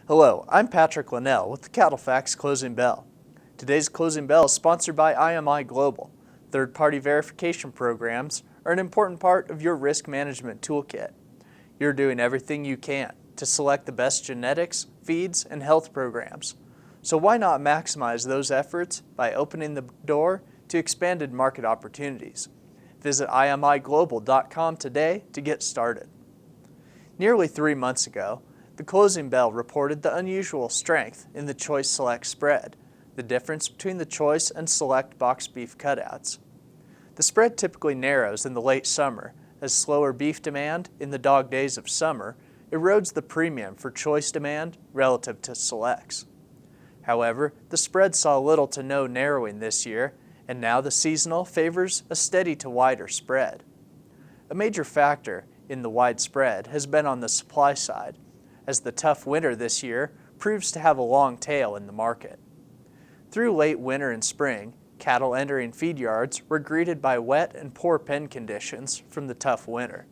Hello, I'm Patrick Linnell with the CattleFax Closing Bell. Today's Closing Bell is sponsored by IMI Global. Third-party verification programs are an important part of your risk management toolkit. You're doing everything you can to select the best genetics, feeds, and health programs. So why not maximize those efforts by opening the door to expanded market opportunities? Visit imiglobal.com today to get started. Nearly 3 months ago, the Closing Bell reported the unusual strength in the Choice Select spread, the difference between the Choice and Select boxed beef cutouts. The spread typically narrows in the late summer as slower beef demand in the dog days of summer erodes the premium for Choice demand relative to Selects. However, the spread saw little to no narrowing this year, and now the seasonal favors a steady to wider spread. A major factor in the wide spread has been on the supply side, as the tough winter this year proves to have a long tail in the market. Through late winter and spring, cattle entering feed yards were greeted by wet and poor pen conditions from the tough winter.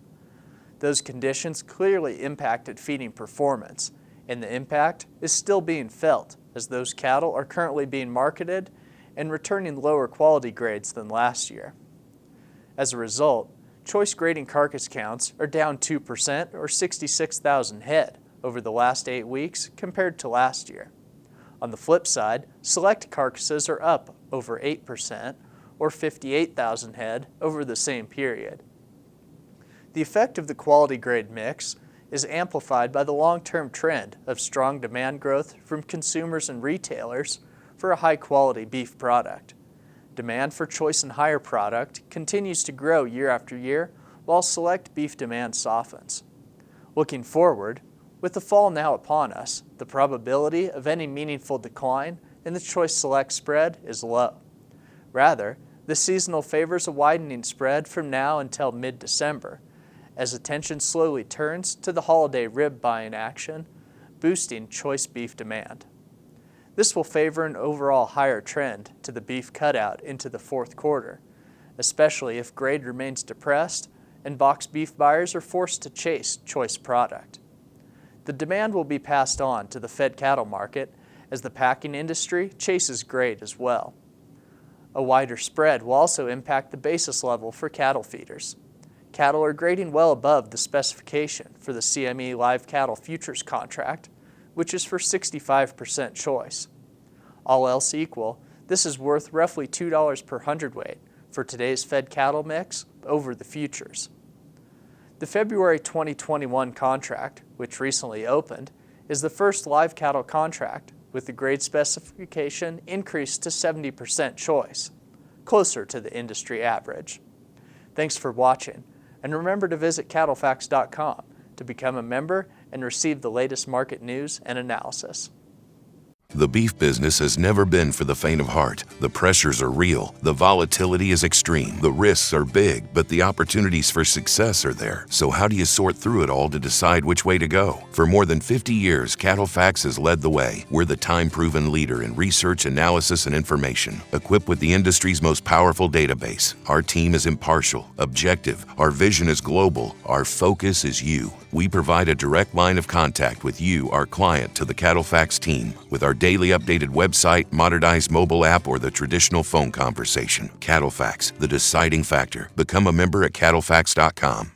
Those conditions clearly impacted feeding performance, and the impact is still being felt as those cattle are currently being marketed and returning lower quality grades than last year. As a result, Choice grading carcass counts are down 2% or 66,000 head over the last 8 weeks compared to last year. On the flip side, Select carcasses are up over 8% or 58,000 head over the same period. The effect of the quality grade mix is amplified by the long-term trend of strong demand growth from consumers and retailers for a high-quality beef product. Demand for Choice and higher product continues to grow year after year, while Select beef demand softens. Looking forward, with the fall now upon us, the probability of any meaningful decline in the Choice Select spread is low. Rather, the seasonal favors a widening spread from now until mid-December, as attention slowly turns to the holiday rib buying action, boosting Choice beef demand. This will favor an overall higher trend to the beef cutout into the fourth quarter, especially if grade remains depressed and boxed beef buyers are forced to chase Choice product. The demand will be passed on to the fed cattle market as the packing industry chases grade as well. A wider spread will also impact the basis level for cattle feeders. Cattle are grading well above the specification for the CME live cattle futures contract, which is for 65% Choice. All else equal, this is worth roughly $2 per hundredweight for today's fed cattle mix over the futures. The February 2021 contract, which recently opened, is the first live cattle contract with the grade specification increased to 70% Choice, closer to the industry average. Thanks for watching, and remember to visit CattleFax.com to become a member and receive the latest market news and analysis. The beef business has never been for the faint of heart. The pressures are real, the volatility is extreme, the risks are big, but the opportunities for success are there. So how do you sort through it all to decide which way to go? For more than 50 years, CattleFax has led the way. We're the time-proven leader in research, analysis, and information, equipped with the industry's most powerful database. Our team is impartial, objective, our vision is global, our focus is you. We provide a direct line of contact with you, our client, to the CattleFax team with our daily updated website, modernized mobile app, or the traditional phone conversation. CattleFax, the deciding factor. Become a member at CattleFax.com.